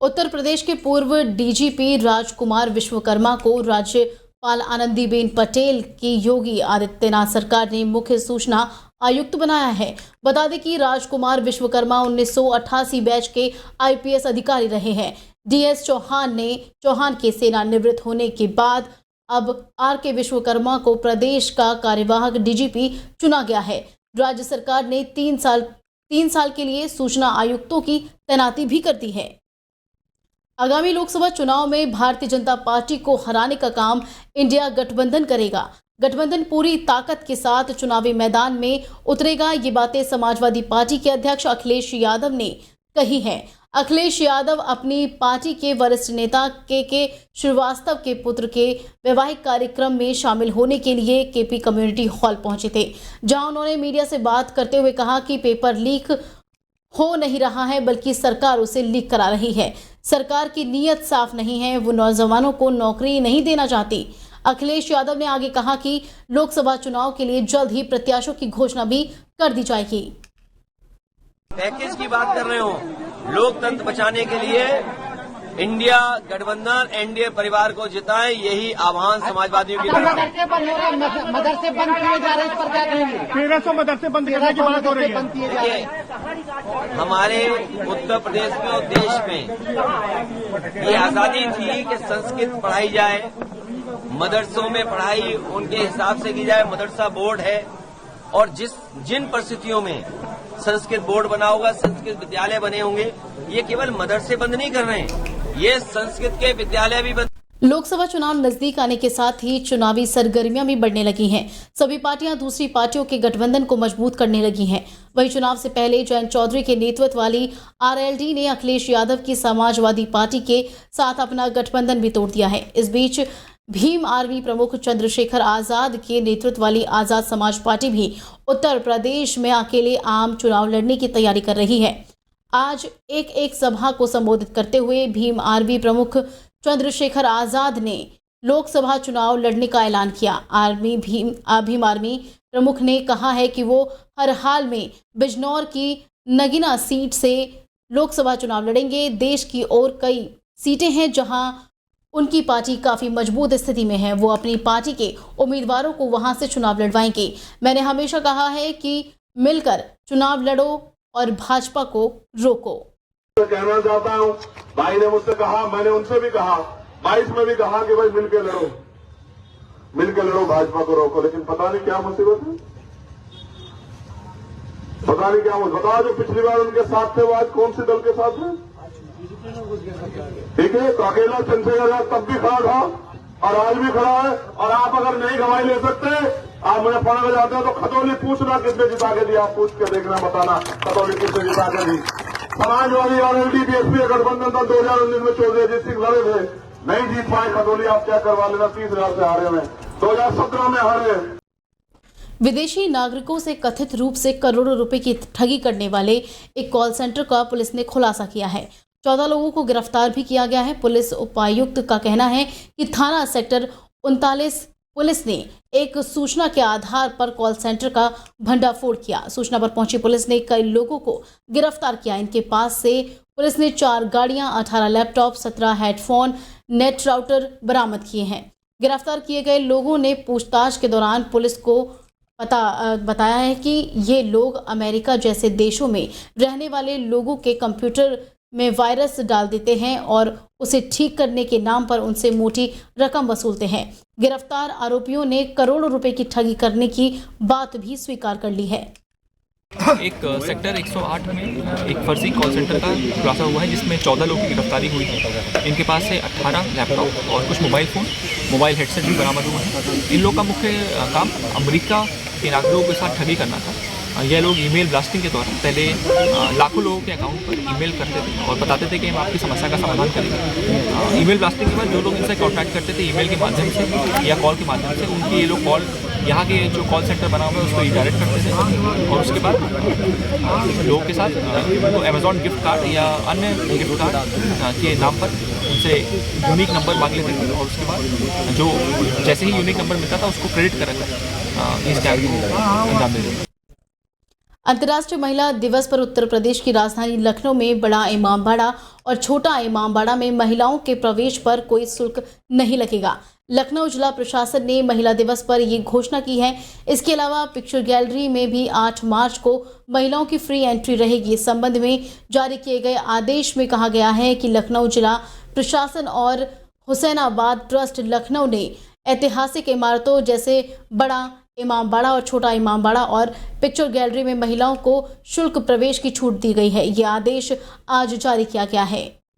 उत्तर प्रदेश के पूर्व डीजीपी राजकुमार विश्वकर्मा को राज्यपाल आनंदीबेन पटेल की योगी आदित्यनाथ सरकार ने मुख्य सूचना आयुक्त बनाया है। बता दें कि राजकुमार विश्वकर्मा 1988 बैच के आईपीएस अधिकारी रहे हैं। डीएस चौहान के सेवानिवृत्त होने के बाद अब आर.के. विश्वकर्मा को प्रदेश का कार्यवाहक डीजीपी चुना गया है। राज्य सरकार ने 3 साल के लिए सूचना आयुक्तों की तैनाती भी कर दी है। आगामी लोकसभा चुनाव में भारतीय जनता पार्टी को हराने का काम इंडिया गठबंधन करेगा। गठबंधन पूरी ताकत के साथ चुनावी मैदान में उतरेगा। ये बातें समाजवादी पार्टी के अध्यक्ष अखिलेश यादव ने कही है। अखिलेश यादव अपनी पार्टी के वरिष्ठ नेता के श्रीवास्तव के पुत्र के वैवाहिक कार्यक्रम में शामिल होने के लिए केपी कम्युनिटी हॉल पहुंचे थे, जहां उन्होंने मीडिया से बात करते हुए कहा कि पेपर लीक हो नहीं रहा है, बल्कि सरकार उसे लीक करा रही है। सरकार की नीयत साफ नहीं है, वो नौजवानों को नौकरी नहीं देना चाहती। अखिलेश यादव ने आगे कहा कि लोकसभा चुनाव के लिए जल्द ही प्रत्याशियों की घोषणा भी कर दी जाएगी। पैकेज की बात कर रहे हो, लोकतंत्र बचाने के लिए इंडिया गठबंधन एनडीए परिवार को जिताए, यही आह्वान समाजवादियों की तरफ से। मदरसे बंद किए जा रहे हैं, इस पर क्या कहेंगे? 1300 मदरसे बंद करने की बात हो रही है। देखिए, हमारे उत्तर प्रदेश में और देश में ये आजादी थी कि संस्कृत पढ़ाई जाए, मदरसों में पढ़ाई उनके हिसाब से की जाए। मदरसा बोर्ड है और जिन परिस्थितियों में संस्कृत बोर्ड बना होगा, संस्कृत विद्यालय बने होंगे, ये केवल मदरसे बंद नहीं कर रहे हैं, ये संस्कृत के विद्यालय भी बंद। लोकसभा चुनाव नजदीक आने के साथ ही चुनावी सरगर्मियां भी बढ़ने लगी हैं। सभी पार्टियां दूसरी पार्टियों के गठबंधन को मजबूत करने लगी हैं। वहीं चुनाव से पहले जयंत चौधरी के नेतृत्व वाली आरएलडी ने अखिलेश यादव की समाजवादी पार्टी के साथ अपना गठबंधन भी तोड़ दिया है। इस बीच भीम आर्मी प्रमुख चंद्रशेखर आजाद के नेतृत्व वाली आजाद समाज पार्टी भी उत्तर प्रदेश में अकेले आम चुनाव लड़ने की तैयारी कर रही है। आज एक सभा को संबोधित करते हुए भीम आर्मी प्रमुख चंद्रशेखर आजाद ने लोकसभा चुनाव लड़ने का ऐलान किया। भीम आर्मी प्रमुख ने कहा है कि वो हर हाल में बिजनौर की नगीना सीट से लोकसभा चुनाव लड़ेंगे। देश की और कई सीटें हैं जहां उनकी पार्टी काफी मजबूत स्थिति में है, वो अपनी पार्टी के उम्मीदवारों को वहां से चुनाव लड़वाएंगे। मैंने हमेशा कहा है कि मिलकर चुनाव लड़ो और भाजपा को रोको। कहना चाहता हूं, भाई ने मुझसे कहा, मैंने उनसे भी कहा, 22 में भी कहा कि भाई मिलकर लड़ो, भाजपा को रोको। लेकिन पता नहीं क्या मुसीबत है, पता नहीं क्या मुसीबत। बताओ, जो पिछली बार उनके साथ थे वो आज कौन से दल के साथ हैं? ठीक है, तो अकेला चंद्रशेखर तब भी खड़ा था और आज भी खड़ा है। और आप अगर नहीं गवाही ले सकते, आप मुझे फोन कर जाते हो तो खतौली पूछना किसने जिता के दिया, आप पूछ के देखना, बताना खतौली किसने जिता के दी। समाजवादी और एलडी बीएसपी गठबंधन था 2019 में चौधरी अजीत सिंह लड़े थे, नहीं जीत पाए खतौली। आप क्या करवा लेना, 30,000 से हारे में, 2017 में हारे। विदेशी नागरिकों से कथित रूप से करोड़ों रुपए की ठगी करने वाले एक कॉल सेंटर का पुलिस ने खुलासा किया है। 14 लोगों को गिरफ्तार भी किया गया है। पुलिस उपायुक्त का कहना है कि थाना सेक्टर 39 पुलिस ने एक सूचना के आधार पर कॉल सेंटर का भंडाफोड़ किया। सूचना पर पहुंची पुलिस ने कई लोगों को गिरफ्तार किया। इनके पास से पुलिस ने 4 गाड़ियां, 18 लैपटॉप, 17 हेडफोन, नेट राउटर बरामद किए हैं। गिरफ्तार किए गए लोगों ने पूछताछ के दौरान पुलिस को बताया है कि ये लोग अमेरिका जैसे देशों में रहने वाले लोगों के कंप्यूटर में वायरस डाल देते हैं और उसे ठीक करने के नाम पर उनसे मोटी रकम वसूलते हैं। गिरफ्तार आरोपियों ने करोड़ों रुपए की ठगी करने की बात भी स्वीकार कर ली है। एक सेक्टर 108 में एक फर्जी कॉल सेंटर का खुलासा हुआ है, जिसमें 14 लोगों की गिरफ्तारी हुई है। इनके पास से 18 लैपटॉप और कुछ मोबाइल हेडसेट भी बरामद हुए हैं। इन लोगों का मुख्य काम अमेरिका के नागरिकों के साथ ठगी करना था। यह लोग ईमेल ब्लास्टिंग के दौरान पहले लाखों लोगों के अकाउंट पर ईमेल करते थे और बताते थे कि हम आपकी समस्या का समाधान करेंगे। ईमेल ब्लास्टिंग के बाद जो लोग इनसे कॉन्टैक्ट करते थे ईमेल के माध्यम से या कॉल के माध्यम से, उनकी ये लोग कॉल यहाँ के जो कॉल सेंटर बना हुआ है उसको रिडायरेक्ट करते थे और उसके बाद लोगों के साथ तो अमेजॉन गिफ्ट कार्ड या अन्य गिफ्ट कार्ड के नाम पर उनसे यूनिक नंबर मांग लेते थे और उसके बाद जो जैसे ही यूनिक नंबर मिलता था उसको क्रेडिट कराकर इस स्कैम को अंजाम दे देते थे। अंतर्राष्ट्रीय महिला दिवस पर उत्तर प्रदेश की राजधानी लखनऊ में बड़ा इमामबाड़ा और छोटा इमामबाड़ा में महिलाओं के प्रवेश पर कोई शुल्क नहीं लगेगा। लखनऊ जिला प्रशासन ने महिला दिवस पर ये घोषणा की है। इसके अलावा पिक्चर गैलरी में भी 8 मार्च को महिलाओं की फ्री एंट्री रहेगी। इस संबंध में जारी किए गए आदेश में कहा गया है कि लखनऊ जिला प्रशासन और हुसैनाबाद ट्रस्ट लखनऊ ने ऐतिहासिक इमारतों जैसे बड़ा इमामबाड़ा और छोटा इमामबाड़ा और पिक्चर गैलरी में महिलाओं को शुल्क प्रवेश की छूट दी गई है। ये आदेश आज जारी किया गया है।